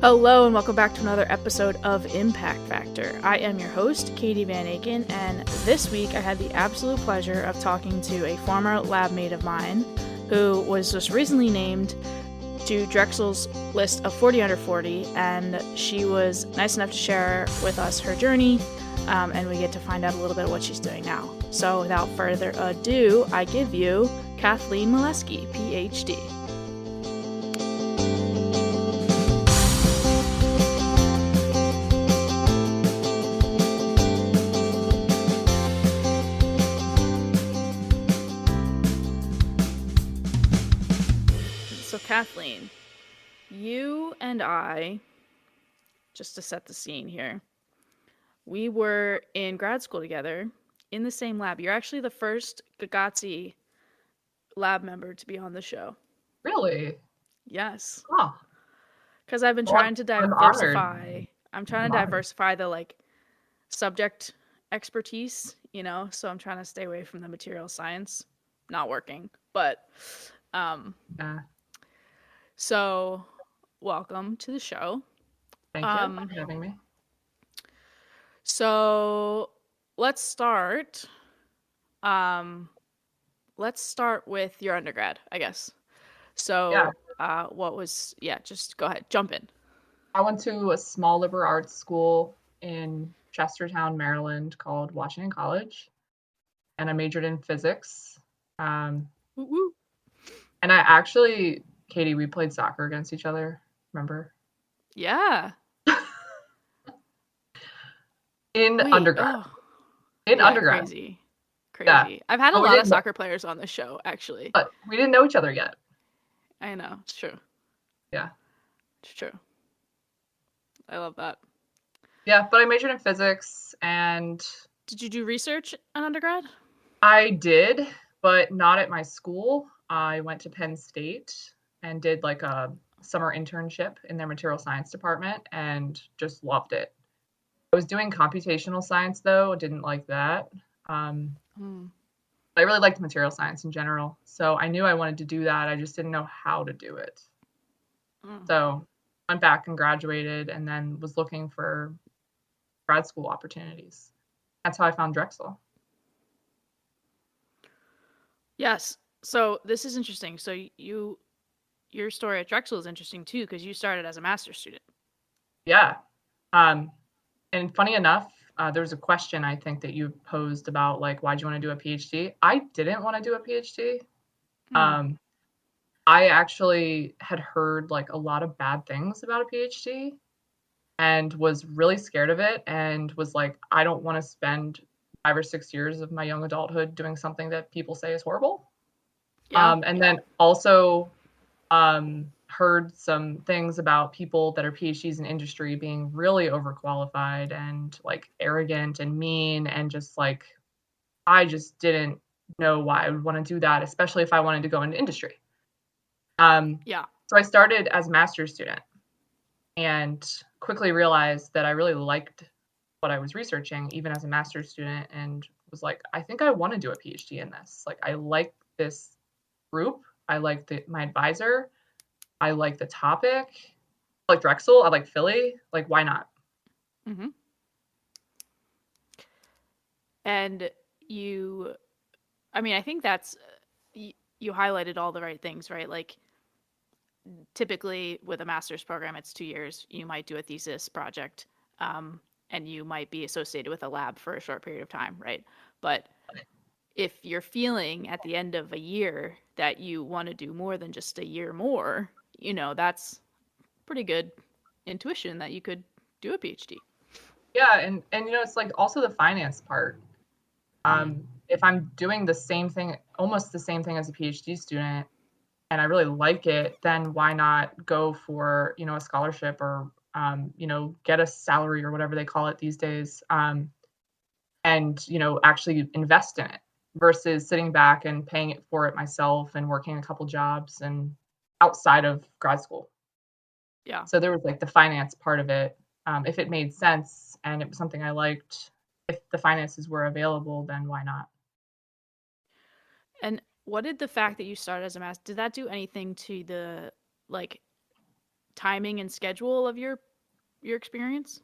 Hello and welcome back to another episode of Impact Factor. I am your host, Katie Van Aken, and this week I had the absolute pleasure of talking to a former lab mate of mine who was just recently named to Drexel's list of 40 under 40, and she was nice enough to share with us her journey, and we get to find out a little bit of what she's doing now. So without further ado, I give you Kathleen Maleski, PhD. Kathleen, you and I, just to set the scene here, we were in grad school together in the same lab. You're actually the first Gagazi lab member to be on the show. Really? Yes. Oh. Because I've been trying to diversify. I'm trying to diversify the subject expertise, so I'm trying to stay away from the material science. Not working, but yeah. So, welcome to the show. Thank you for having me. So, let's start. Let's start with your undergrad, I guess. So, just go ahead, jump in. I went to a small liberal arts school in Chestertown, Maryland called Washington College, and I majored in physics. Woo-woo. And I actually... Katie, we played soccer against each other, remember? Yeah. Undergrad. Undergrad. Crazy. Yeah. I've had a lot of soccer players on the show, actually. But we didn't know each other yet. I know. It's true. Yeah. It's true. I love that. Yeah, but I majored in physics and... Did you do research in undergrad? I did, but not at my school. I went to Penn State and did a summer internship in their material science department and just loved it. I was doing computational science though, didn't like that. I really liked material science in general. So I knew I wanted to do that. I just didn't know how to do it. So went back and graduated and then was looking for grad school opportunities. That's how I found Drexel. Yes. So this is interesting. So your story at Drexel is interesting too, because you started as a master's student. Yeah. And funny enough, there was a question I think that you posed about why'd you want to do a PhD? I didn't want to do a PhD. I actually had heard a lot of bad things about a PhD and was really scared of it and was I don't want to spend 5 or 6 years of my young adulthood doing something that people say is horrible. Yeah. And then also heard some things about people that are PhDs in industry being really overqualified and arrogant and mean and just I just didn't know why I would want to do that, especially if I wanted to go into industry. Yeah. So I started as a master's student and quickly realized that I really liked what I was researching, even as a master's student, and was I think I want to do a PhD in this. I like this group. I like my advisor. I like the topic. I like Drexel. I like Philly. Why not? Mm-hmm. And I think that's, you highlighted all the right things, right? Typically with a master's program, it's 2 years. You might do a thesis project, and you might be associated with a lab for a short period of time, right? But if you're feeling at the end of a year that you want to do more than just a year more, that's pretty good intuition that you could do a PhD. Yeah, and it's also the finance part. If I'm doing the same thing, almost the same thing as a PhD student, and I really like it, then why not go for, a scholarship or, get a salary or whatever they call it these days, and, actually invest in it versus sitting back and paying for it myself and working a couple jobs and outside of grad school. Yeah. So there was the finance part of it. If it made sense and it was something I liked, if the finances were available, then why not? And what did the fact that you started as a master, did that do anything to the timing and schedule of your experience?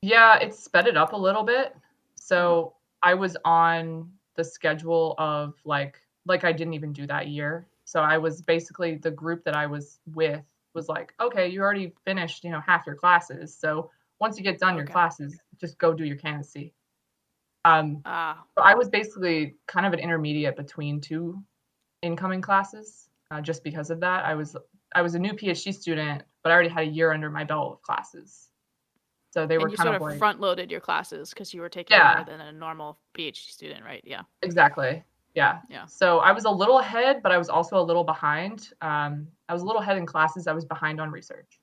Yeah, it sped it up a little bit. So I was on the schedule of like I didn't even do that year. So I was basically the group that I was with was like, okay, you already finished, half your classes. So once you get done your Okay. classes, just go do your candidacy. Um, Ah, so I was basically kind of an intermediate between two incoming classes. Just because of that, I was a new PhD student, but I already had a year under my belt of classes. So they were and you kind sort of of like, front loaded your classes because you were taking more yeah, than a normal PhD student, right? Yeah. exactly. Yeah. Yeah. So I was a little ahead, but I was also a little behind. I was a little ahead in classes. I was behind on research.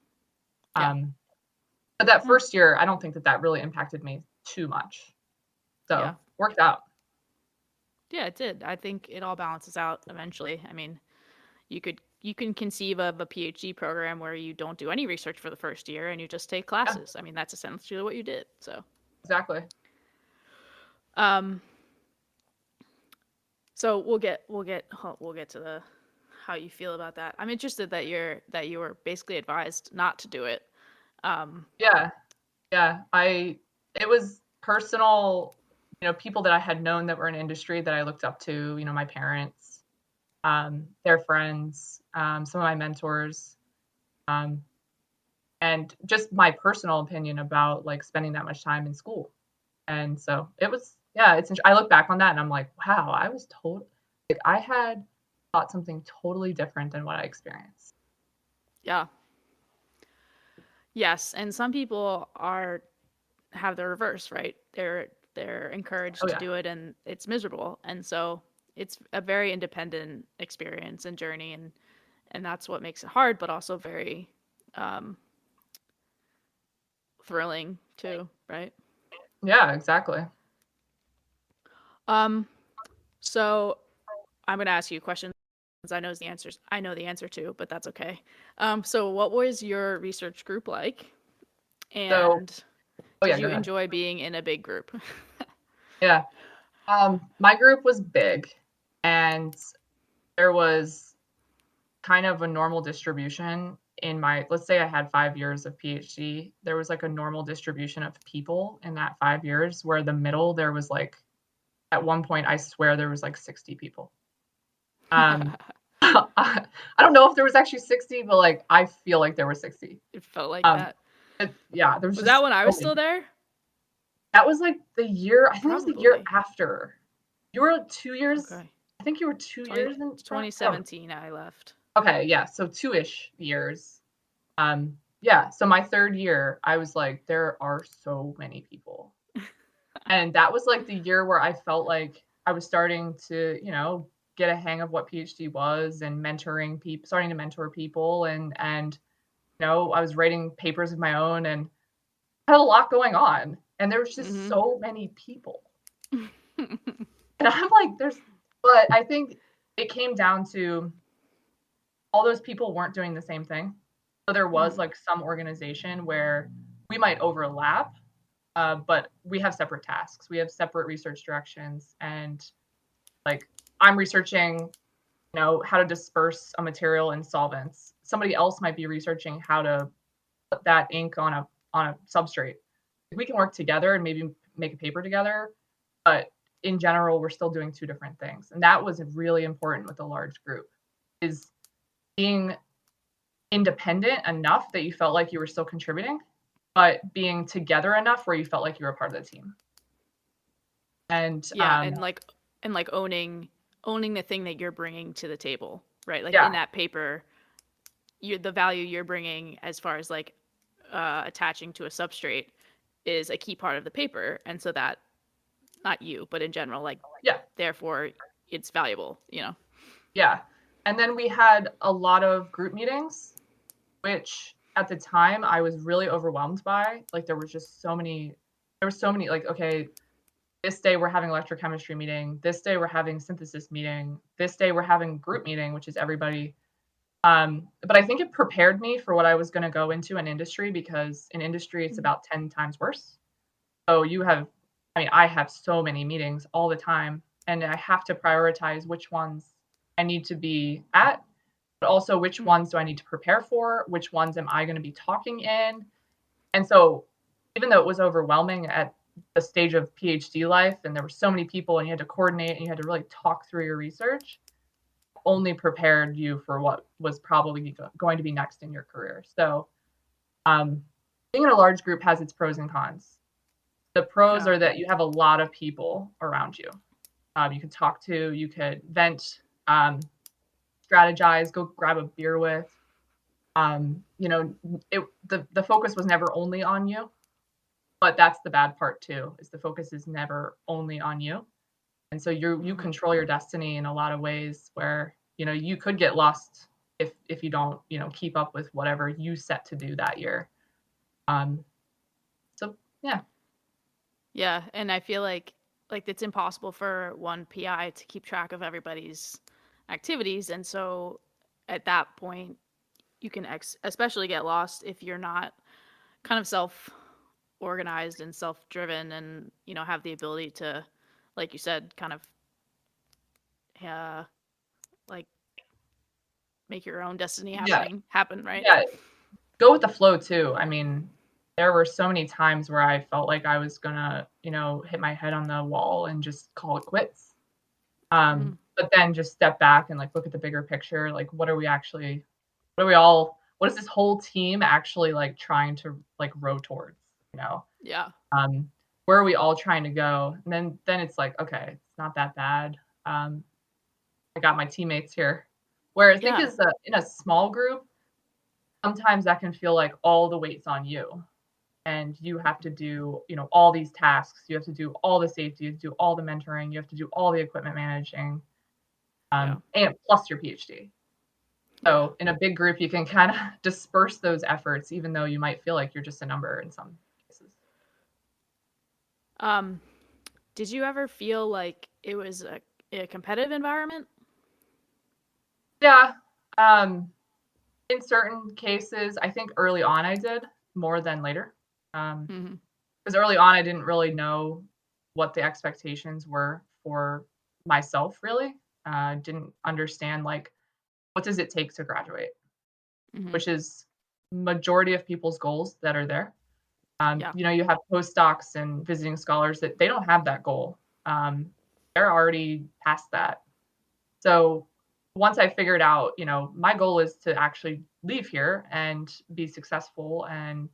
Yeah. Um, but that Hmm. first year, I don't think that really impacted me too much. Yeah. So worked out. Yeah, it did. I think it all balances out eventually. I mean, you can conceive of a PhD program where you don't do any research for the first year and you just take Yeah, classes. I mean, that's essentially what you did. So, exactly. um, so we'll get to the how you feel about that. I'm interested that you were basically advised not to do it. Um, Yeah. Yeah. It was personal, people that I had known that were in industry that I looked up to, my parents, their friends, some of my mentors. Um, and just my personal opinion about like spending that much time in school. And so it was, yeah, I look back on that and I'm like, wow, I was told, like, I had thought something totally different than what I experienced. yeah. Yes, and some people are have the reverse, right? They're encouraged Oh, to yeah. do it and it's miserable. And so it's a very independent experience and journey and that's what makes it hard, but also very um, thrilling too, right? Yeah, exactly. Um, so I'm gonna ask you questions I know the answer to, but that's okay. So what was your research group like? So, And oh, did yeah, go you ahead. enjoy being in a big group? Yeah. My group was big and there was kind of a normal distribution in let's say I had 5 years of PhD. There was like a normal distribution of people in that 5 years where the middle, there was like, at one point, I swear there was like 60 people. Um, I don't know if there was actually 60, but like I feel like there were 60. It felt like Um, that. yeah, there was Was that just when I so was many. still there? That was like the year, I think it was the year Probably. after. You were 2 years, Okay. I think you were 2 years in front. I don't know. 2017 I left. Okay, yeah, so two-ish years. Yeah, so my third year, I was like, there are so many people. And that was like the year where I felt like I was starting to, get a hang of what PhD was and mentoring people, starting to mentor people and I was writing papers of my own and had a lot going on. And there was just Hmm. so many people. And I'm like, but I think it came down to all those people weren't doing the same thing. So there was Hmm. like some organization where we might overlap, but we have separate tasks. We have separate research directions. And like I'm researching, how to disperse a material in solvents. Somebody else might be researching how to put that ink on a substrate. We can work together and maybe make a paper together, but in general, we're still doing two different things. And that was really important with a large group is being independent enough that you felt like you were still contributing, but being together enough where you felt like you were part of the team. And Yeah, and like owning the thing that you're bringing to the table, right? Like in yeah, that paper, the value you're bringing as far as like attaching to a substrate is a key part of the paper, and so that not you, but in general, like yeah, therefore it's valuable, you know? yeah. And then we had a lot of group meetings, which at the time I was really overwhelmed by. Like there were so many, like, okay, this day we're having electrochemistry meeting, this day we're having synthesis meeting, this day we're having group meeting, which is everybody. But I think it prepared me for what I was going to go into in industry because in industry it's about 10 times worse. So I have so many meetings all the time and I have to prioritize which ones I need to be at but also which ones do I need to prepare for? Which ones am I going to be talking in? And so even though it was overwhelming at the stage of PhD life and there were so many people and you had to coordinate and you had to really talk through your research, only prepared you for what was probably going to be next in your career. So being in a large group has its pros and cons. The pros are that you have a lot of people around you. You could talk to, you could vent, strategize, go grab a beer with. The focus was never only on you, but that's the bad part too, is the focus is never only on you. And so you control your destiny in a lot of ways where, you could get lost if you don't, keep up with whatever you set to do that year. So yeah. Yeah, and I feel like it's impossible for one PI to keep track of everybody's activities, and so at that point you can especially get lost if you're not kind of self-organized and self-driven and, have the ability to, like you said, kind of like make your own destiny happen, right? Yeah. Go with the flow too. I mean, there were so many times where I felt like I was gonna, hit my head on the wall and just call it quits. But then just step back and like look at the bigger picture. Like, what is this whole team actually like trying to like row towards, Yeah. Where are we all trying to go? And then it's like, okay, it's not that bad. I got my teammates here. Where I think is in a small group, sometimes that can feel like all the weight's on you. And you have to do, all these tasks. You have to do all the safety, you have to do all the mentoring, you have to do all the equipment managing, and plus your PhD. So in a big group, you can kind of disperse those efforts, even though you might feel like you're just a number in some cases. Did you ever feel like it was a competitive environment? Yeah. In certain cases, I think early on I did more than later. Because early on, I didn't really know what the expectations were for myself, really. Didn't understand, like, what does it take to graduate, which is majority of people's goals that are there. You have postdocs and visiting scholars that they don't have that goal. They're already past that. So once I figured out, my goal is to actually leave here and be successful and,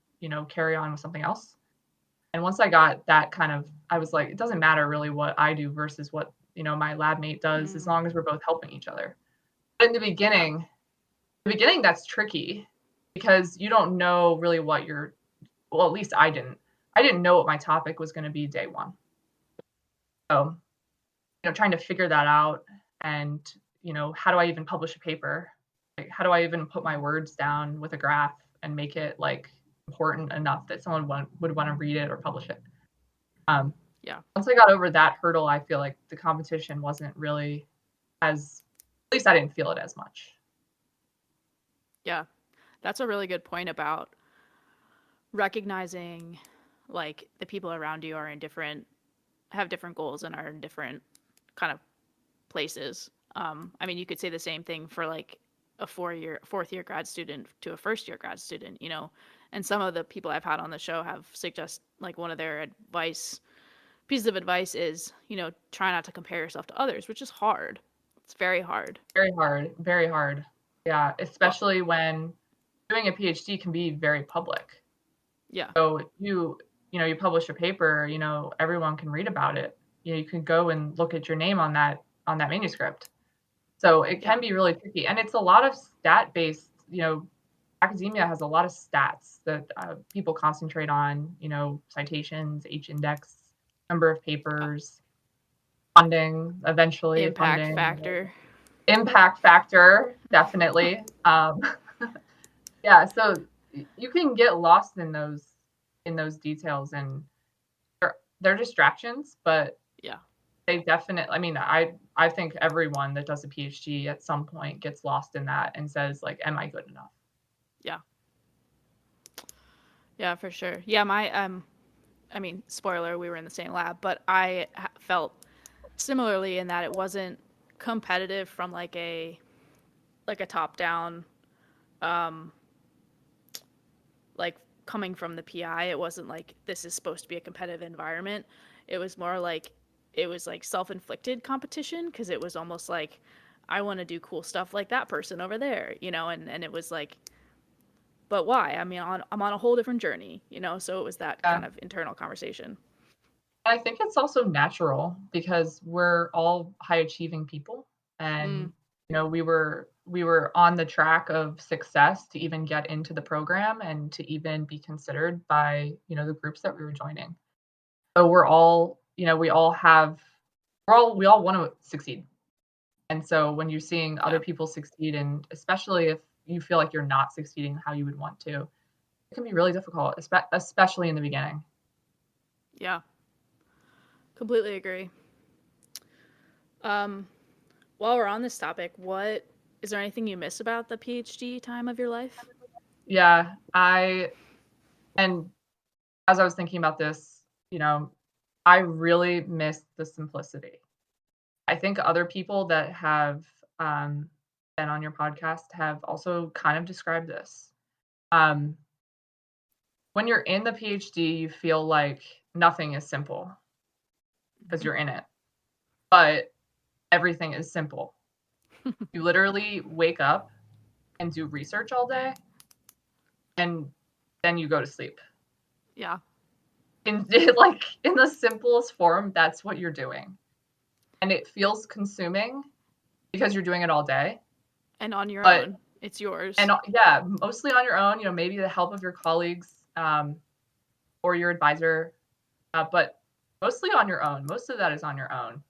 carry on with something else. And once I got that I was like, it doesn't matter really what I do versus what, my lab mate does, as long as we're both helping each other. But in the beginning, that's tricky because you don't know really what well, at least I didn't. I didn't know what my topic was going to be day one. So, trying to figure that out and, how do I even publish a paper? Like, how do I even put my words down with a graph and make it like important enough that someone would want to read it or publish it? Once I got over that hurdle, I feel like the competition wasn't really at least I didn't feel it as much. Yeah, that's a really good point about recognizing like the people around you are have different goals and are in different kind of places. I mean, you could say the same thing for like a fourth year grad student to a first year grad student, and some of the people I've had on the show have suggested like one of their pieces of advice is, try not to compare yourself to others, which is hard. It's very hard. Very hard. Very hard. Yeah. Especially when doing a PhD can be very public. Yeah. So you publish a paper, everyone can read about it. You can go and look at your name on that manuscript. So it can be really tricky. And it's a lot of stat-based, academia has a lot of stats that people concentrate on, citations, H-index, number of papers, funding, eventually. Impact factor. Impact factor, definitely. Yeah, so you can get lost in those details, and they're distractions, but they definitely, I mean, I think everyone that does a PhD at some point gets lost in that and says like, am I good enough? Yeah, for sure. Yeah, I mean, spoiler, we were in the same lab, but I felt similarly in that it wasn't competitive from like a like a top down, um, like coming from the PI. It wasn't like this is supposed to be a competitive environment. It was more like it was like self-inflicted competition because it was almost like I want to do cool stuff like that person over there, and it was like, but why? I mean, I'm on a whole different journey, so it was that Yeah. kind of internal conversation. I think it's also natural because we're all high achieving people, Mm, and we were on the track of success to even get into the program and to even be considered by the groups that we were joining. So we all want to succeed. And so when you're seeing other yeah, people succeed, and especially if you feel like you're not succeeding how you would want to, it can be really difficult, especially in the beginning. yeah, completely agree. Um, while we're on this topic, what is there anything you miss about the PhD time of your life? Yeah, and as I was thinking about this, you know, I really miss the simplicity. I think other people that have been on your podcast have also kind of described this. Um, when you're in the PhD, you feel like nothing is simple because you're in it, but everything is simple. You literally wake up and do research all day, and then you go to sleep. Yeah, In like in the simplest form, that's what you're doing, and it feels consuming because you're doing it all day. and on your But own, it's yours. and yeah, mostly on your own. Maybe the help of your colleagues or your advisor, but mostly on your own. Most of that is on your own,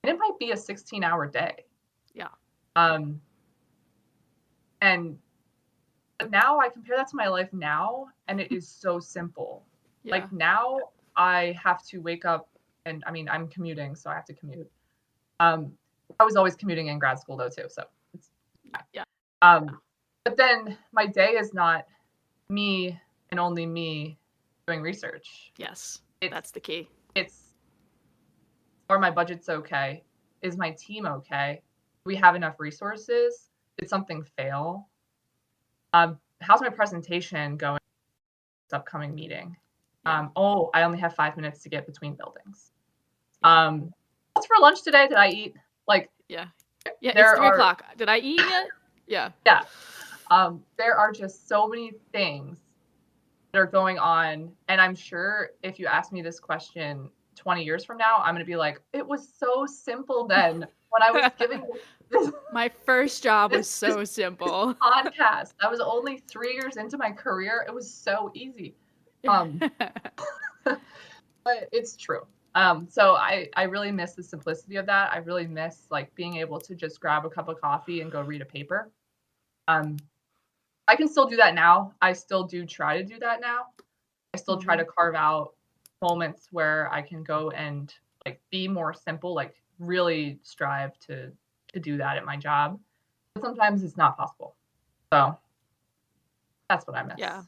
and it might be a 16-hour day. Yeah, Um, and But now I compare that to my life now, and it is so simple. yeah, Like now, I have to wake up, and I mean, I'm commuting, so I have to commute. Um, I was always commuting in grad school though too, so it's fine. yeah, But then my day is not me and only me doing research. yes, It's that's the key. it's Are my budgets okay? Is my team okay? Do we have enough resources? Did something fail? How's my presentation going this upcoming meeting? Yeah, Oh, I only have 5 minutes to get between buildings. yeah, What's for lunch today? Did I eat? Like yeah, yeah. It's there three are, o'clock. Did I eat yet? Yeah, yeah, there are just so many things that are going on, and I'm sure if you ask me this question 20 years from now, I'm going to be like, it was so simple then when I was giving this my first job was this so simple. podcast. I was only 3 years into my career. It was so easy. Um, but it's true. So I really miss the simplicity of that. I really miss like being able to just grab a cup of coffee and go read a paper. Um, I can still do that now. I still do try to do that now. I still try Mhm. to carve out moments where I can go and like be more simple, like really strive to do that at my job. But sometimes it's not possible. So that's what I Yeah. miss.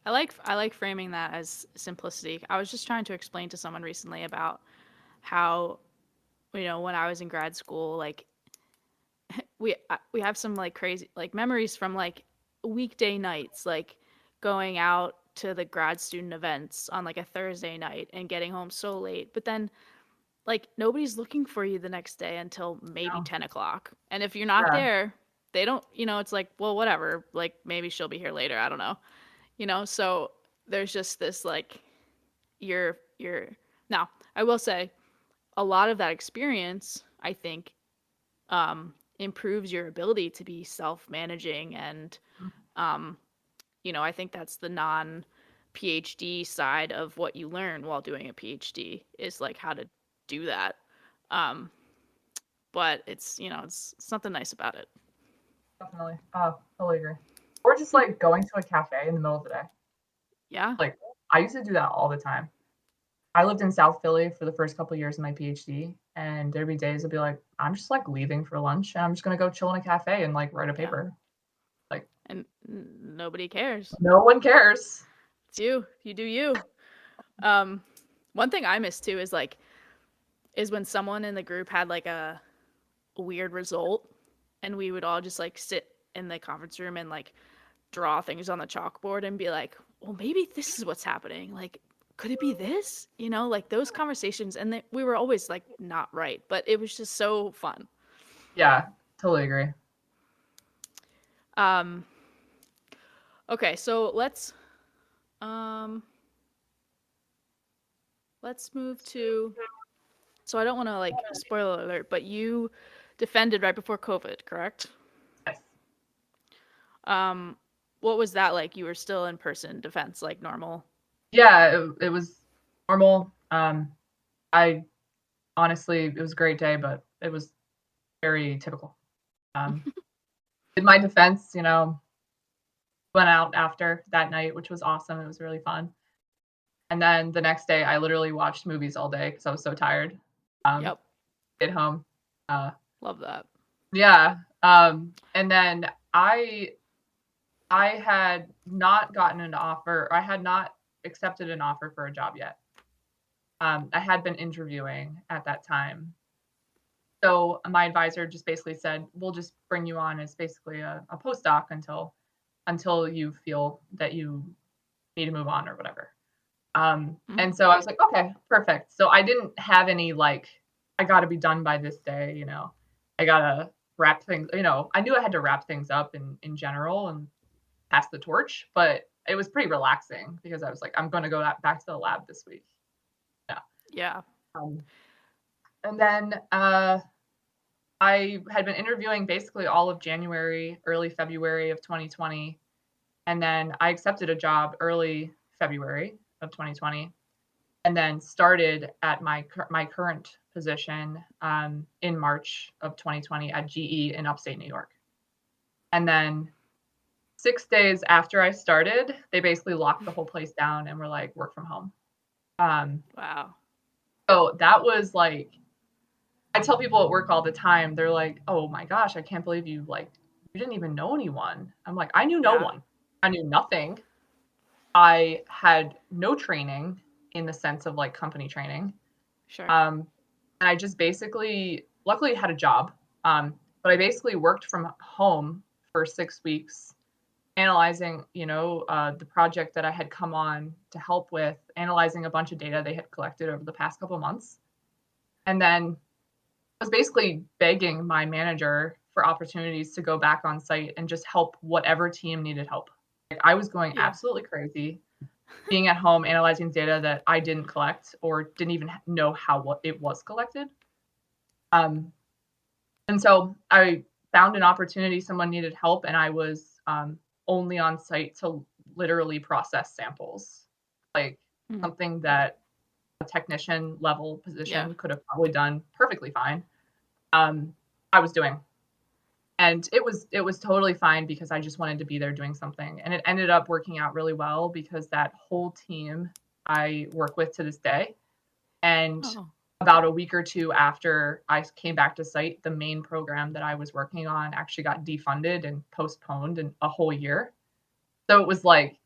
I like framing that as simplicity. I was just trying to explain to someone recently about how, when I was in grad school, like we have some like crazy like memories from like weekday nights, like going out to the grad student events on like a Thursday night and getting home so late. But then like nobody's looking for you the next day until maybe No. 10 o'clock. And if you're not Yeah. there, they don't, it's like, well, whatever. Like maybe she'll be here later. I don't know. So there's just this like you're now I will say a lot of that experience I think improves your ability to be self-managing and um I think that's the non PhD side of what you learn while doing a PhD is like how to do that. um but it's something nice about it. Definitely. Oh, totally agree. Or just like going to a cafe in the middle of the day. Yeah, Like I used to do that all the time. I lived in South Philly for the first couple of years of my PhD, and there'd be days I'd be like, I'm just like leaving for lunch, and I'm just gonna go chill in a cafe and like write a yeah, paper. Like and nobody cares. no one cares. It's you do you. um One thing I miss too is when someone in the group had like a weird result and we would all just like sit in the conference room and like draw things on the chalkboard and be like, well, maybe this is what's happening. Like, could it be this? You know, like those conversations. And we were always like not right, but it was just so fun. Yeah, totally agree. Okay, so let's move to, so I don't want to like spoiler alert, but you defended right before COVID, correct? Yes. What was that like? You were still in person defense, like normal? Yeah, it was normal. I honestly, it was a great day, but it was very typical. Um, in my defense, went out after that night, which was awesome. It was really fun. And then the next day, I literally watched movies all day because I was so tired. Yep. At home. Love that. Yeah. And then I had not gotten an offer. I had not accepted an offer for a job yet. I had been interviewing at that time. So my advisor just basically said, we'll just bring you on as basically a postdoc until you feel that you need to move on or whatever. And so I was like, okay, perfect. So I didn't have any like, I got to be done by this day, I got to wrap things, I knew I had to wrap things up in general and pass the torch, but it was pretty relaxing because I was like, I'm going to go back to the lab this week. Yeah. Yeah. And then I had been interviewing basically all of January, early February of 2020. And then I accepted a job early February of 2020 and then started at my current position in March of 2020 at GE in upstate New York. And then 6 days after I started, they basically locked the whole place down and were like, work from home. Wow. So that was like, I tell people at work all the time, they're like, oh my gosh, I can't believe you didn't even know anyone. I'm like, I knew no one. I knew nothing. I had no training in the sense of like company training. Sure. And I just basically, luckily had a job. But I basically worked from home for 6 weeks, analyzing, the project that I had come on to help with, analyzing a bunch of data they had collected over the past couple months. And then I was basically begging my manager for opportunities to go back on site and just help whatever team needed help. Like I was going absolutely crazy, being at home analyzing data that I didn't collect or didn't even know how it was collected. And so I found an opportunity, someone needed help, and I was only on site to literally process samples, like something that a technician level position could have probably done perfectly fine. I was doing. And it was totally fine because I just wanted to be there doing something. And it ended up working out really well because that whole team I work with to this day. And about a week or two after I came back to site, the main program that I was working on actually got defunded and postponed in a whole year. So it was like,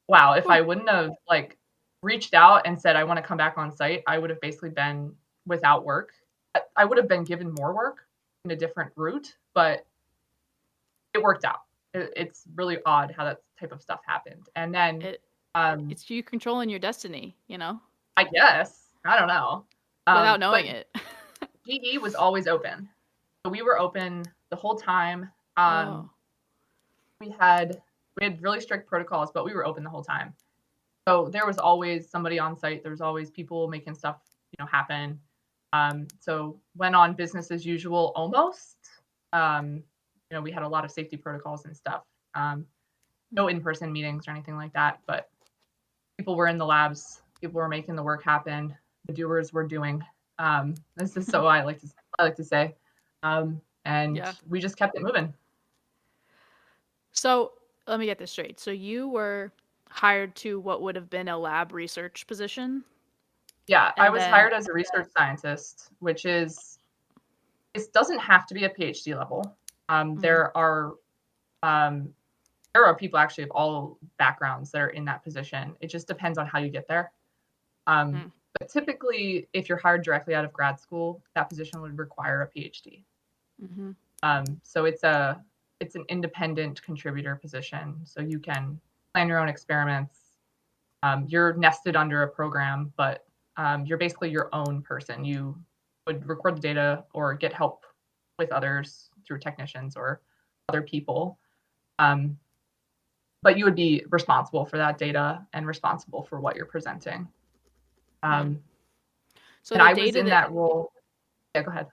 wow, if I wouldn't have like reached out and said I want to come back on site, I would have basically been without work. I would have been given more work in a different route, but it worked out. It's really odd how that type of stuff happened. And then it's you controlling your destiny, I guess. I don't know. Without knowing it. GE was always open. So we were open the whole time. We had really strict protocols, but we were open the whole time. So there was always somebody on site. There was always people making stuff, happen. So went on business as usual almost. We had a lot of safety protocols and stuff. No in-person meetings or anything like that, but people were in the labs. People were making the work happen. The doers were doing. This is so I like to say. And we just kept it moving. So let me get this straight. So you were hired to what would have been a lab research position? Yeah, I was hired as a research scientist, which is, it doesn't have to be a PhD level. There are people actually of all backgrounds that are in that position. It just depends on how you get there. But typically, if you're hired directly out of grad school, that position would require a PhD. So it's it's an independent contributor position. So you can plan your own experiments. You're nested under a program, but you're basically your own person. You would record the data or get help with others through technicians or other people. But you would be responsible for that data and responsible for what you're presenting. So and I was in that role. Yeah, go ahead.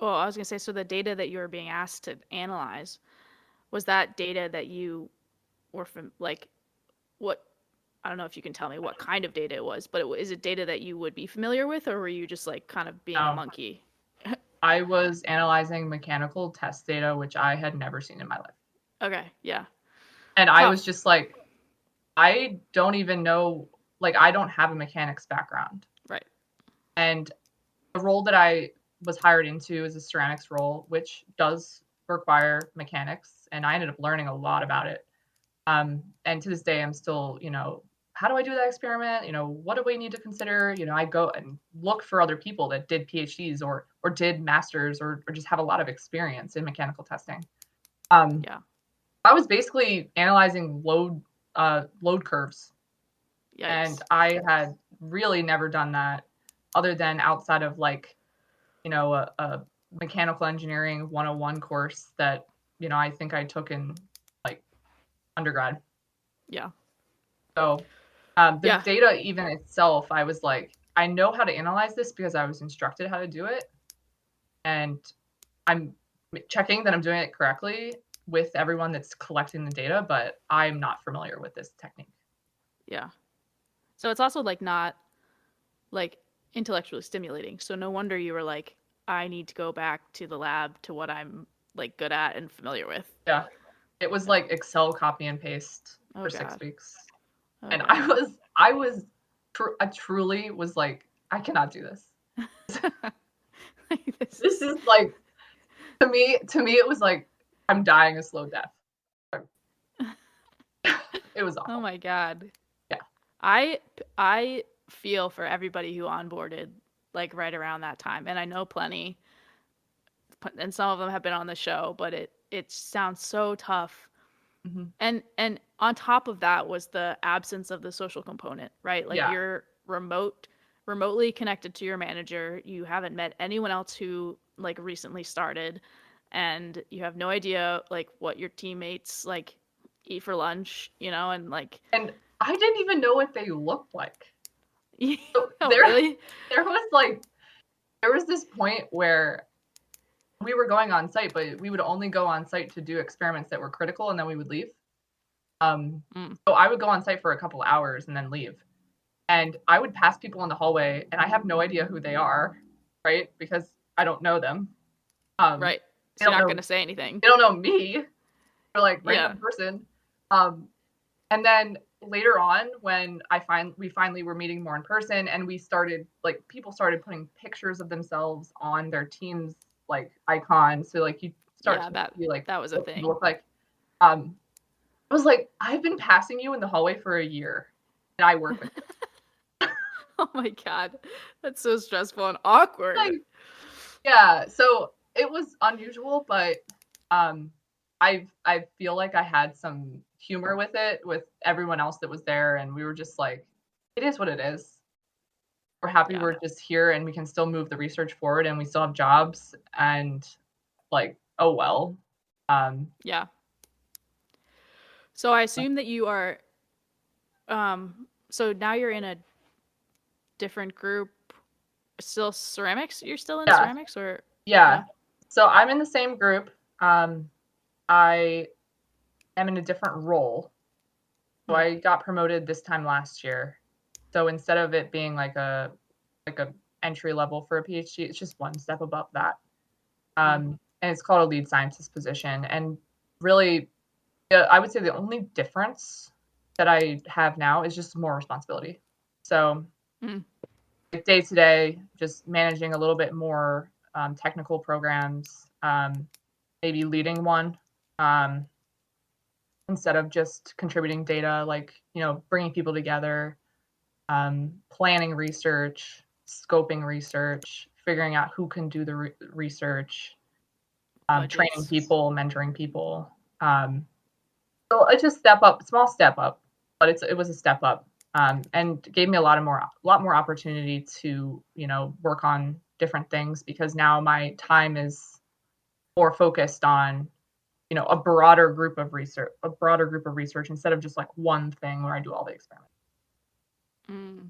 Oh, I was going to say, so the data that you were being asked to analyze, was that data that you were from, like, what, I don't know if you can tell me what kind of data it was, but is it data that you would be familiar with, or were you just like kind of being a monkey? I was analyzing mechanical test data, which I had never seen in my life. Okay, yeah. And I was just like, I don't even know, like, I don't have a mechanics background. Right. And the role that I was hired into is a ceramics role, which does require mechanics. And I ended up learning a lot about it. And to this day, I'm still, how do I do that experiment? What do we need to consider? I go and look for other people that did PhDs or did masters or just have a lot of experience in mechanical testing. Yeah. I was basically analyzing load curves. Yikes. And I had really never done that other than outside of like, a mechanical engineering 101 course that, I think I took in like undergrad. Yeah. So the data even itself, I was like, I know how to analyze this because I was instructed how to do it. And I'm checking that I'm doing it correctly with everyone that's collecting the data, but I'm not familiar with this technique. Yeah. So it's also like not like intellectually stimulating. So no wonder you were like, I need to go back to the lab to what I'm like good at and familiar with. Yeah. It was like Excel copy and paste for 6 weeks. And God. I truly was like, I cannot do this. This is like, to me, it was like, I'm dying a slow death. It was awful. Oh my God. Yeah. I feel for everybody who onboarded like right around that time. And I know plenty, and some of them have been on the show, but it sounds so tough. Mm-hmm. And on top of that was the absence of the social component, right? Like you're remotely connected to your manager. You haven't met anyone else who like recently started, and you have no idea like what your teammates like eat for lunch, and like. And I didn't even know what they looked like. So really? There was this point where we were going on site, but we would only go on site to do experiments that were critical, and then we would leave. So I would go on site for a couple hours and then leave. And I would pass people in the hallway, and I have no idea who they are, right? Because I don't know them. Right. So you're not going to say anything. They don't know me. They're like random person. And then later on, when we finally were meeting more in person, and we started like people started putting pictures of themselves on their team's like icons, so like you start to see like that was a thing. Look like, I was like, I've been passing you in the hallway for a year, and I work with you. Oh my God, that's so stressful and awkward. Like, yeah, so it was unusual, but I feel like I had some humor with it with everyone else that was there, and we were just like, it is what it is. We're happy we're just here and we can still move the research forward and we still have jobs, and like, oh well. Yeah. So I assume that you are so now you're in a different group, still ceramics? You're still in ceramics or? Yeah. So I'm in the same group. I am in a different role. So I got promoted this time last year. So instead of it being like a entry level for a PhD, it's just one step above that. And it's called a lead scientist position. And really, I would say the only difference that I have now is just more responsibility. So day to day, just managing a little bit more technical programs, maybe leading one, instead of just contributing data, like, bringing people together, planning research, scoping research, figuring out who can do the research, training budgets. people, mentoring people. So it's just small step up, but it was a step up, and gave me a lot more opportunity to, work on different things, because now my time is more focused on, a broader group of research instead of just like one thing where I do all the experiments. Mm.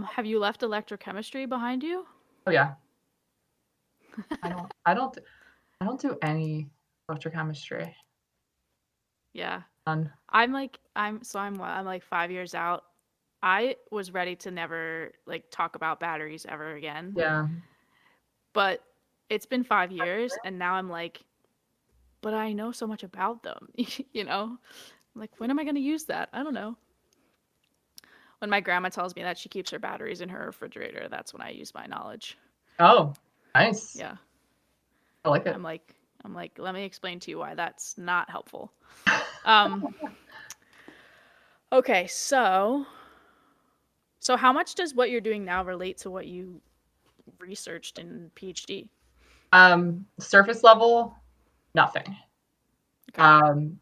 Have you left electrochemistry behind you? Oh yeah. I don't do any electrochemistry. Yeah. None. I'm like 5 years out. I was ready to never like talk about batteries ever again. Yeah. But it's been 5 years and now I'm like, but I know so much about them, you know? Like, when am I going to use that? I don't know. When my grandma tells me that she keeps her batteries in her refrigerator, that's when I use my knowledge. Oh, nice. Yeah. I like it. I'm like, let me explain to you why that's not helpful. Um, okay, so how much does what you're doing now relate to what you researched in PhD? Surface level, nothing. Okay.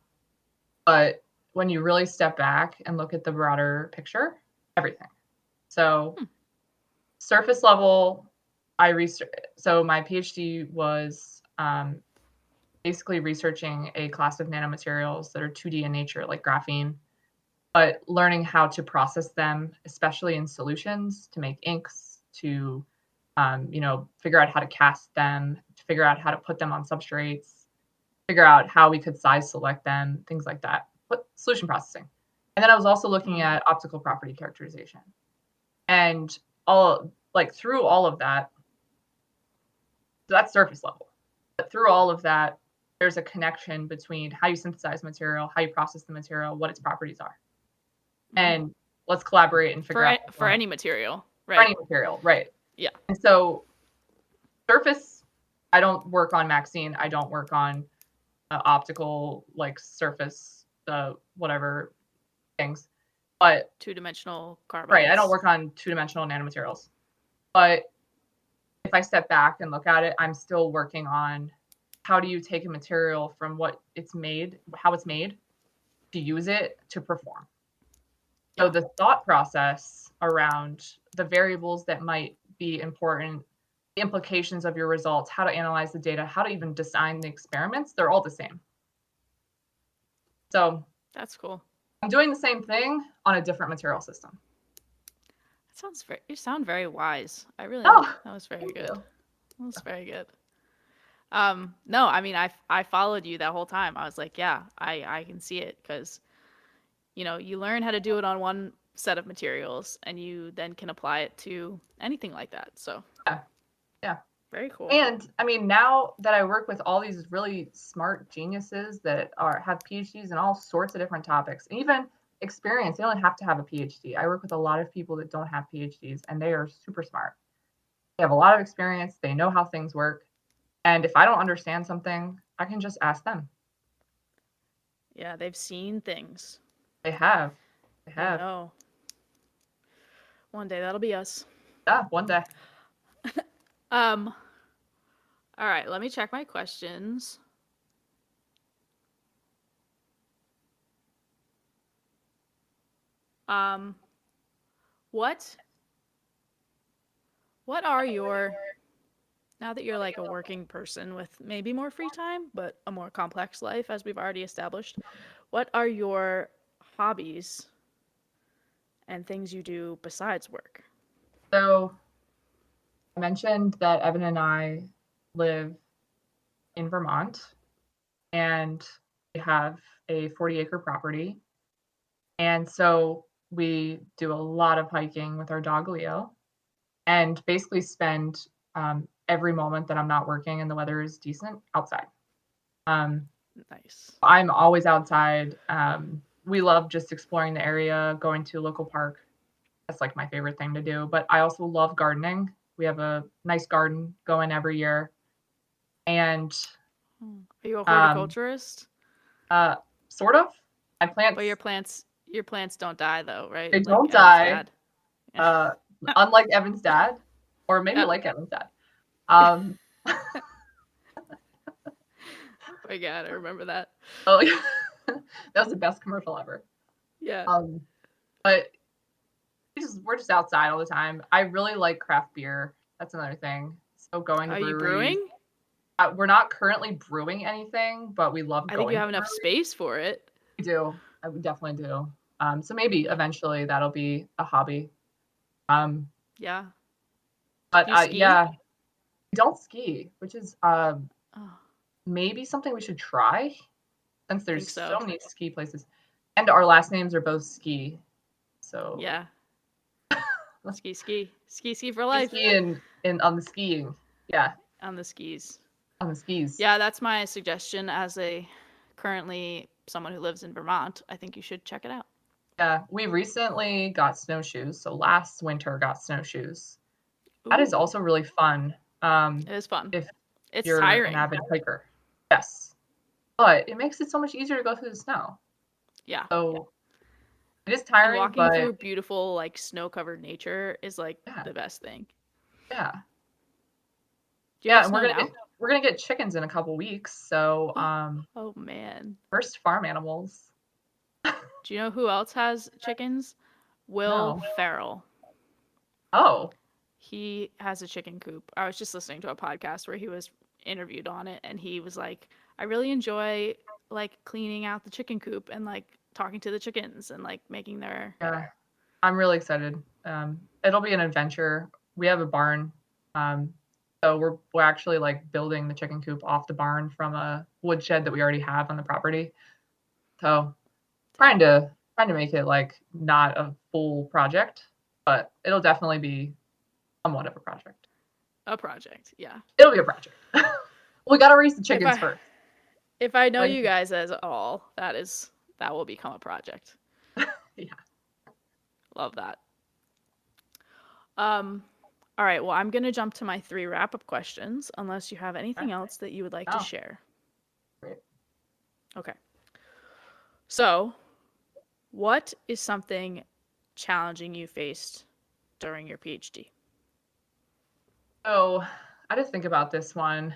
But when you really step back and look at the broader picture, everything. So surface level, so my PhD was basically researching a class of nanomaterials that are 2D in nature, like graphene, but learning how to process them, especially in solutions, to make inks, to figure out how to cast them, to figure out how to put them on substrates, figure out how we could size select them, things like that. But solution processing. And then I was also looking at optical property characterization. And through all of that, so that's surface level. But through all of that, there's a connection between how you synthesize material, how you process the material, what its properties are. And let's collaborate and figure out for any material, right? For any material, right? Yeah. And so, surface, I don't work on Maxine. I don't work on optical surface, whatever things, but two-dimensional carbides. Right. I don't work on two-dimensional nanomaterials, but if I step back and look at it, I'm still working on how do you take a material from what it's made, how it's made, to use it to perform. So the thought process around the variables that might be important, the implications of your results, how to analyze the data, how to even design the experiments, they're all the same. So that's cool. I'm doing the same thing on a different material system. You sound very wise. I really that was very good. That was very good. No, I mean, I followed you that whole time. I was like, yeah, I can see it, because you learn how to do it on one set of materials and you then can apply it to anything like that. So yeah. Very cool. And I mean, now that I work with all these really smart geniuses that have PhDs in all sorts of different topics, and even experience, they don't have to have a PhD. I work with a lot of people that don't have PhDs, and they are super smart. They have a lot of experience. They know how things work. And if I don't understand something, I can just ask them. Yeah, they've seen things. They have. I know. One day that'll be us. Yeah, one day. All right, let me check my questions. What are your, now that you're like a working person with maybe more free time, but a more complex life, as we've already established, what are your hobbies and things you do besides work? So I mentioned that Evan and I live in Vermont, and we have a 40-acre property. And so we do a lot of hiking with our dog Leo, and basically spend every moment that I'm not working and the weather is decent outside. Nice. I'm always outside. We love just exploring the area, going to a local park. That's like my favorite thing to do. But I also love gardening. We have a nice garden going every year. And are you a horticulturist? Sort of. My plants. But your plants don't die though, right? They don't die. Unlike Evan's dad, or maybe like Evan's dad. Oh my God, I remember that. Oh, yeah. That was the best commercial ever. Yeah. But we're just outside all the time. I really like craft beer. That's another thing. So going to Are you breweries. brewing? We're not currently brewing anything, but we love I think you going have to enough breweries. space for it. We do. We definitely do. So maybe eventually that'll be a hobby. Um, Yeah. but Do you ski? yeah, we don't ski, which is Oh, maybe something we should try since think there's so so. many ski places. And our last names are both ski. So Yeah. Ski, ski. Ski, ski for we life. ski in on the skiing. Yeah, On the skis. on the skis. Yeah, that's my suggestion as a currently someone who lives in Vermont. I think you should check it out. Yeah, we recently got snowshoes. So last winter got snowshoes. That is Ooh, also really fun. it is fun. If It's you're an tiring. avid hiker. Yes. But it makes it so much easier to go through the snow. Yeah. So it is And tiring, walking but through beautiful, like, snow-covered nature is, like, yeah, the best thing. yeah. Do you Yeah, have and snow now? we're gonna get chickens in a couple weeks. So Oh, man. first farm animals. Do you know who else has chickens? Will No. Ferrell. Oh. He has a chicken coop. I was just listening to a podcast where he was interviewed on it, and he was like, I really enjoy, like, cleaning out the chicken coop and, like, talking to the chickens and, like, making their... Yeah. I'm really excited. It'll be an adventure. We have a barn. So we're actually like building the chicken coop off the barn from a wood shed that we already have on the property. So trying to make it like not a full project, but it'll definitely be somewhat of a project. A project, yeah. It'll be a project. We got to raise the chickens first. If I know Like, you guys as all, that will become a project. yeah. Love that. All right, well, I'm going to jump to my 3 wrap-up questions, unless you have anything else that you would like to share. Great. Okay. So, what is something challenging you faced during your PhD? So I just think about this one.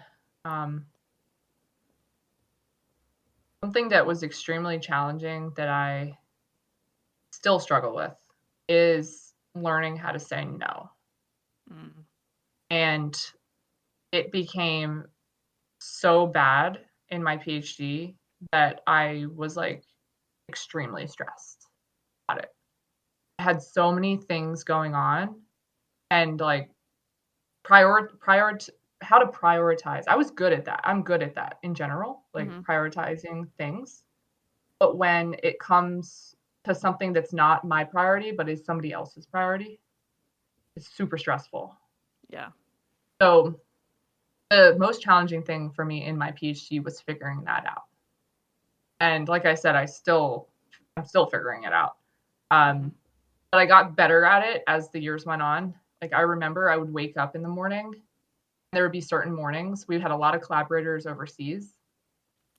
Something that was extremely challenging that I still struggle with is learning how to say no. Mm. And it became so bad in my PhD that I was like extremely stressed about it. I had so many things going on and like how to prioritize. I was good at that. I'm good at that in general, like prioritizing things. But when it comes to something that's not my priority, but is somebody else's priority, it's super stressful. Yeah. So the most challenging thing for me in my PhD was figuring that out. And like I said, I'm still figuring it out. But I got better at it as the years went on. Like I remember I would wake up in the morning. There would be certain mornings. We had a lot of collaborators overseas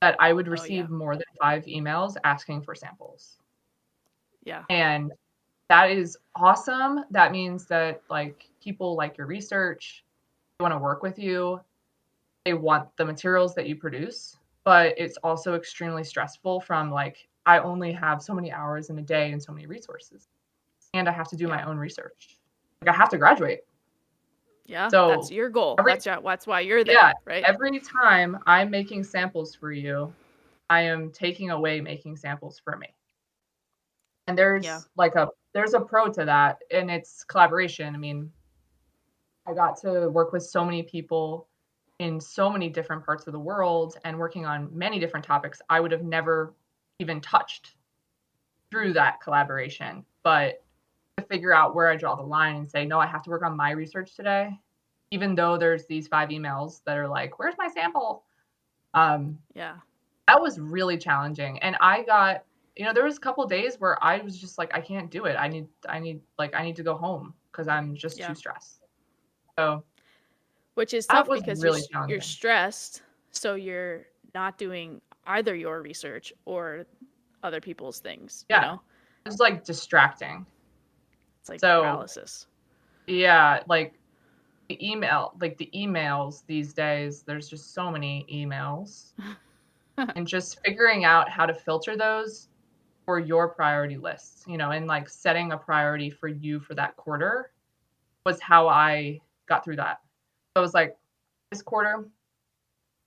that I would receive more than 5 emails asking for samples. Yeah. And that is awesome. That means that like people like your research, they want to work with you. They want the materials that you produce, but it's also extremely stressful from like I only have so many hours in a day and so many resources. And I have to do my own research. Like I have to graduate. Yeah, So that's your goal. That's why you're there, yeah, right? every time I'm making samples for you, I am taking away making samples for me. And there's a pro to that, and it's collaboration. I mean, I got to work with so many people in so many different parts of the world and working on many different topics I would have never even touched through that collaboration. But to figure out where I draw the line and say, no, I have to work on my research today, even though there's these 5 emails that are like, where's my sample? That was really challenging. And I got, there was a couple of days where I was just like, I can't do it. I need to go home because I'm just too stressed. So which is tough was because really you're stressed, so you're not doing either your research or other people's things. Yeah. You know? It was like distracting. It's like paralysis. Yeah, like the emails these days, there's just so many emails. And just figuring out how to filter those for your priority lists, and like setting a priority for you for that quarter was how I got through that. So I was like, this quarter,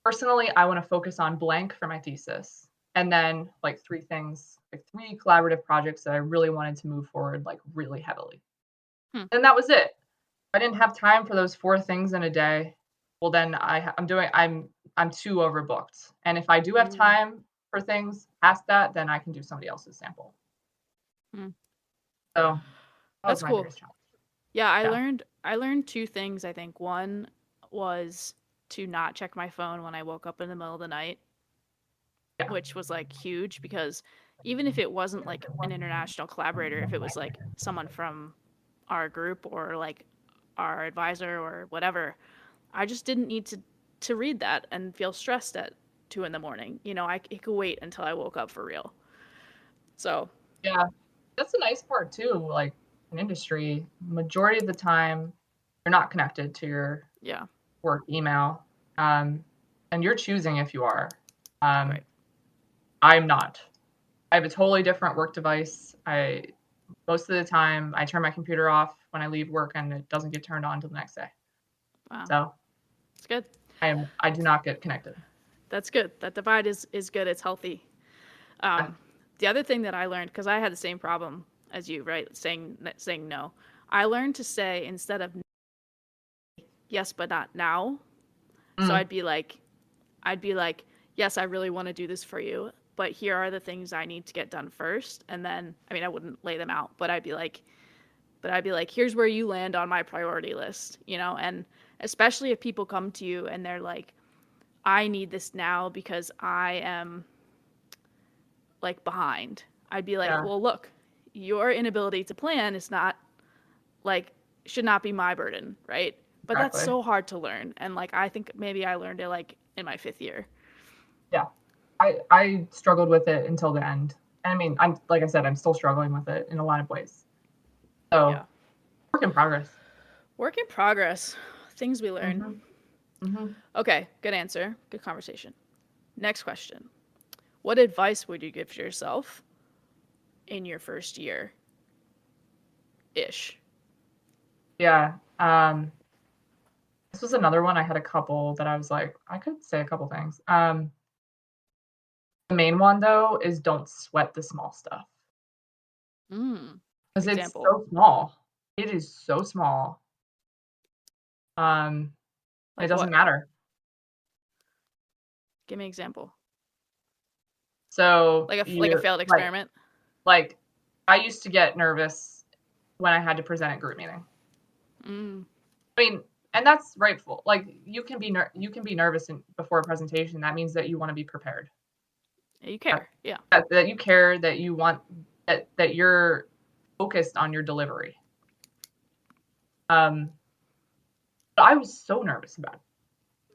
personally, I want to focus on blank for my thesis. And then like three collaborative projects that I really wanted to move forward, like really heavily. And that was it. If I didn't have time for those 4 things in a day, well, then I'm too overbooked. And if I do have time for things past that, then I can do somebody else's sample. So that was That's my cool. biggest challenge. Yeah, I learned 2 things, I think. One was to not check my phone when I woke up in the middle of the night, which was like huge, because even if it wasn't like an international collaborator, if it was like someone from our group or like our advisor or whatever, I just didn't need to read that and feel stressed at 2 in the morning. It could wait until I woke up for real. So yeah, that's a nice part too. Like in industry, majority of the time, you're not connected to your work email, and you're choosing if you are. Right. I'm not. I have a totally different work device. Most of the time I turn my computer off when I leave work, and it doesn't get turned on until the next day. Wow. So it's good. I do not get connected. That's good. That divide is good. It's healthy. The other thing that I learned, because I had the same problem as you, right? Saying no. I learned to say, instead of yes, but not now. So I'd be like, yes, I really want to do this for you, but here are the things I need to get done first. And then, I wouldn't lay them out, but I'd be like, here's where you land on my priority list, and especially if people come to you and they're like, I need this now because I am like behind. I'd be like, well, look, your inability to plan is not like, should not be my burden, right? But that's so hard to learn. And like, I think maybe I learned it like in my 5th year. Yeah. I struggled with it until the end. I'm like I said, I'm still struggling with it in a lot of ways. So work in progress. Work in progress. Things we learn. Okay, good answer. Good conversation. Next question. What advice would you give to yourself in your first year ish? Yeah. This was another one. I had a couple that I was like, I could say a couple things. The main one though is don't sweat the small stuff. Because it's so small. It is so small. It doesn't matter. Give me an example. So like a failed experiment. Like I used to get nervous when I had to present at group meeting. And that's rightful. Like you can be nervous before a presentation. That means that you want to be prepared. You care, that you care, that you want that you're focused on your delivery. But I was so nervous about it.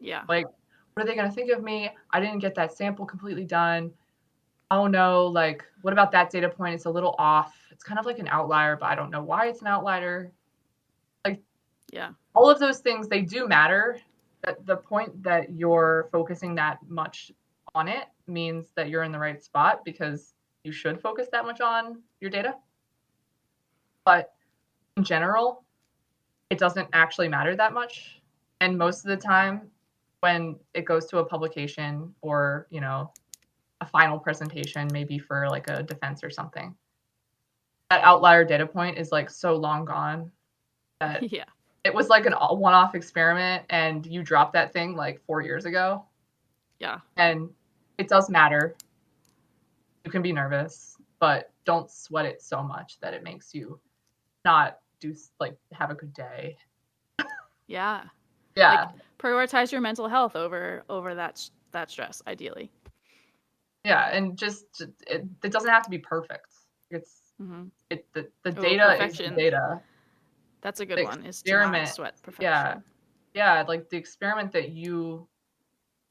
Yeah. Like, what are they going to think of me? I didn't get that sample completely done. Oh no, like, what about that data point? It's a little off. It's kind of like an outlier, but I don't know why it's an outlier. Like, all of those things, they do matter. The point that you're focusing that much on it means that you're in the right spot, because you should focus that much on your data. But in general, it doesn't actually matter that much. And most of the time when it goes to a publication or, a final presentation, maybe for like a defense or something, that outlier data point is like so long gone that it was like a one-off experiment and you dropped that thing like 4 years ago. Yeah. And it does matter. You can be nervous, but don't sweat it so much that it makes you not have a good day. Yeah. Yeah. Like prioritize your mental health over that stress, ideally. Yeah, and just it doesn't have to be perfect. It's the data is the data. That's a good one. Is to not sweat perfection. Yeah, like the experiment that you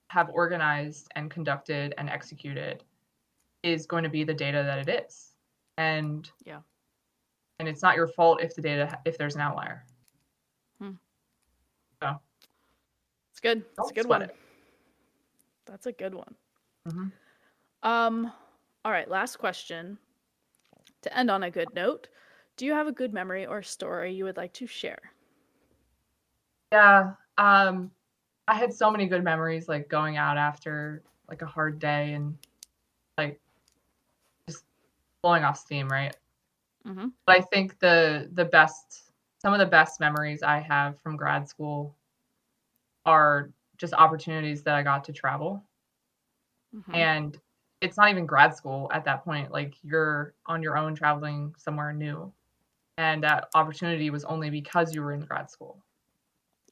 have organized and conducted and executed is going to be the data that it is, and it's not your fault if there's an outlier. It's good. It's a Don't good sweat one. it. That's a good one. Hmm. All right, last question. To end on a good note, do you have a good memory or story you would like to share? Yeah. I had so many good memories, like going out after like a hard day and like just blowing off steam, right? Mm-hmm. But I think some of the best memories I have from grad school are just opportunities that I got to travel. Mm-hmm. And it's not even grad school at that point. Like you're on your own traveling somewhere new. And that opportunity was only because you were in grad school.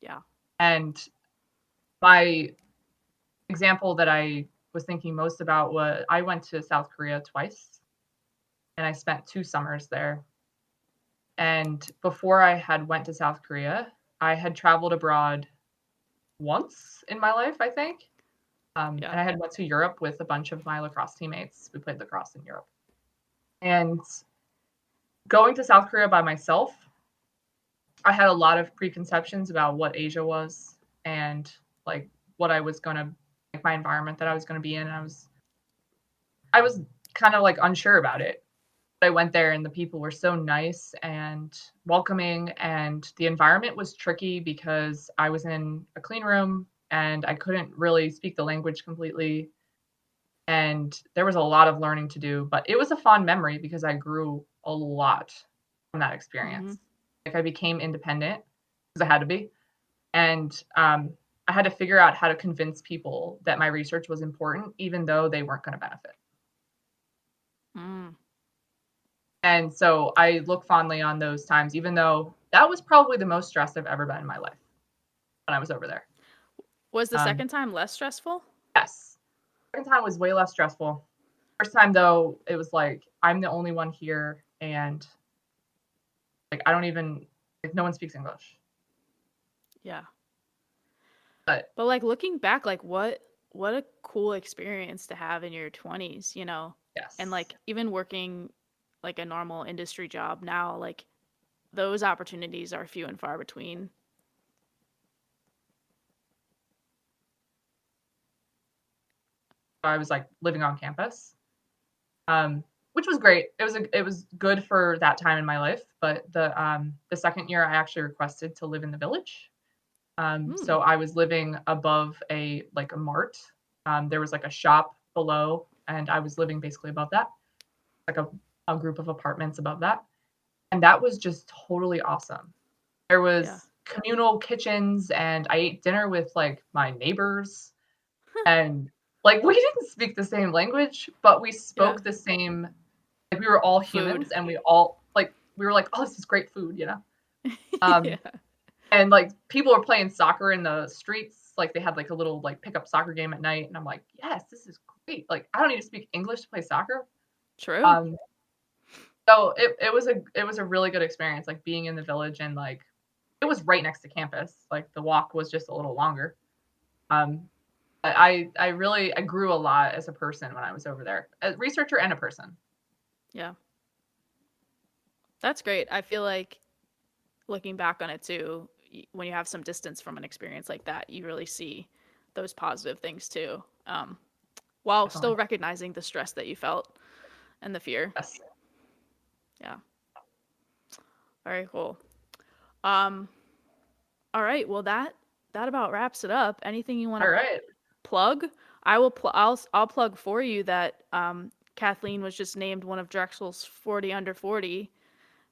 Yeah. And my example that I was thinking most about was I went to South Korea twice and I spent 2 summers there. And before I had went to South Korea, I had traveled abroad once in my life, I think. Yeah. And I had went to Europe with a bunch of my lacrosse teammates. We played lacrosse in Europe. And going to South Korea by myself, I had a lot of preconceptions about what Asia was and like what I was gonna like my environment that I was gonna be in. I was kind of like unsure about it. I went there and the people were so nice and welcoming, and the environment was tricky because I was in a clean room and I couldn't really speak the language completely, and there was a lot of learning to do, but it was a fond memory because I grew a lot from that Mm-hmm. experience. Like I became independent because I had to be, and I had to figure out how to convince people that my research was important, even though they weren't going to benefit. Mm. And so I look fondly on those times, even though that was probably the most stressed I've ever been in my life when I was over there. Was the Um, second time less stressful? yes, second time was way less stressful. First time though, it was like I'm the only one here, and like I don't even like no one speaks English. Yeah. But But like looking back, like what a cool experience to have in your 20s, And yes, like even working like a normal industry job now, like those opportunities are few and far between. I was like living on campus, which was great. It was good for that time in my life. But the second year, I actually requested to live in the village. Hmm. So I was living above a mart. There was like a shop below, and I was living basically above that, like a group of apartments above that. And that was just totally awesome. There Yeah. was communal kitchens, and I ate dinner with like my neighbors. And like we didn't speak the same language, but we Yeah. spoke the same, like we were all Food. humans and we were like, oh, this is great food, you know? Um, Yeah. and like people were playing soccer in the streets, like they had like a little like pickup soccer game at night, and I'm like, yes, this is great. Like I don't need to speak English to play soccer. True. Um, so it was a really good experience, like being in the village, and like it was right next to campus. Like the walk was just a little longer. Um, but I grew a lot as a person when I was over there, a researcher and a person. Yeah. That's great. I feel like looking back on it too, when you have some distance from an experience like that, you really see those positive things too. While still Definitely. recognizing the stress that you felt and the fear. Yes. Yeah. Very cool. Um, all right. Well, that about wraps it up. Anything you want All to right. plug? I will. I'll plug for you that Kathleen was just named one of Drexel's 40 under 40,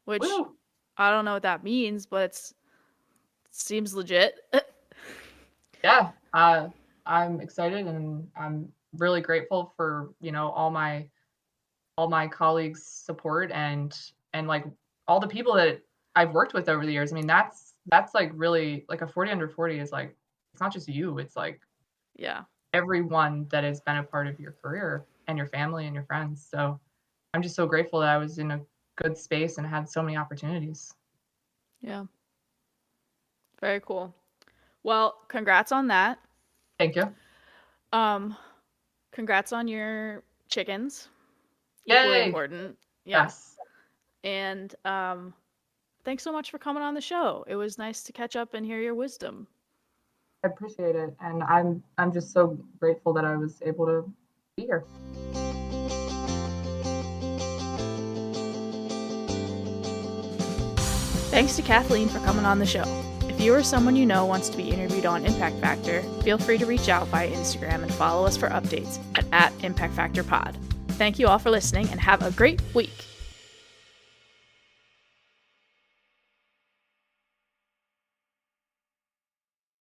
which Woo. I don't know what that means, but it seems legit. Yeah. I'm excited, and I'm really grateful for all my colleagues' support, and like all the people that I've worked with over the years. I mean, that's like really like a 40 under 40 is like it's not just you, it's like Yeah. everyone that has been a part of your career and your family and your friends. So I'm just so grateful that I was in a good space and had so many opportunities. Yeah. Very cool. Well, congrats on that. Thank you. Um, congrats on your chickens. Equally Yay. important. Yeah. Yes. And thanks so much for coming on the show. It was nice to catch up and hear your wisdom. I appreciate it, and I'm just so grateful that I was able to be here. Thanks to Kathleen for coming on the show. If you or someone you know wants to be interviewed on Impact Factor, feel free to reach out via Instagram and follow us for updates at ImpactFactorPod. Thank you all for listening and have a great week.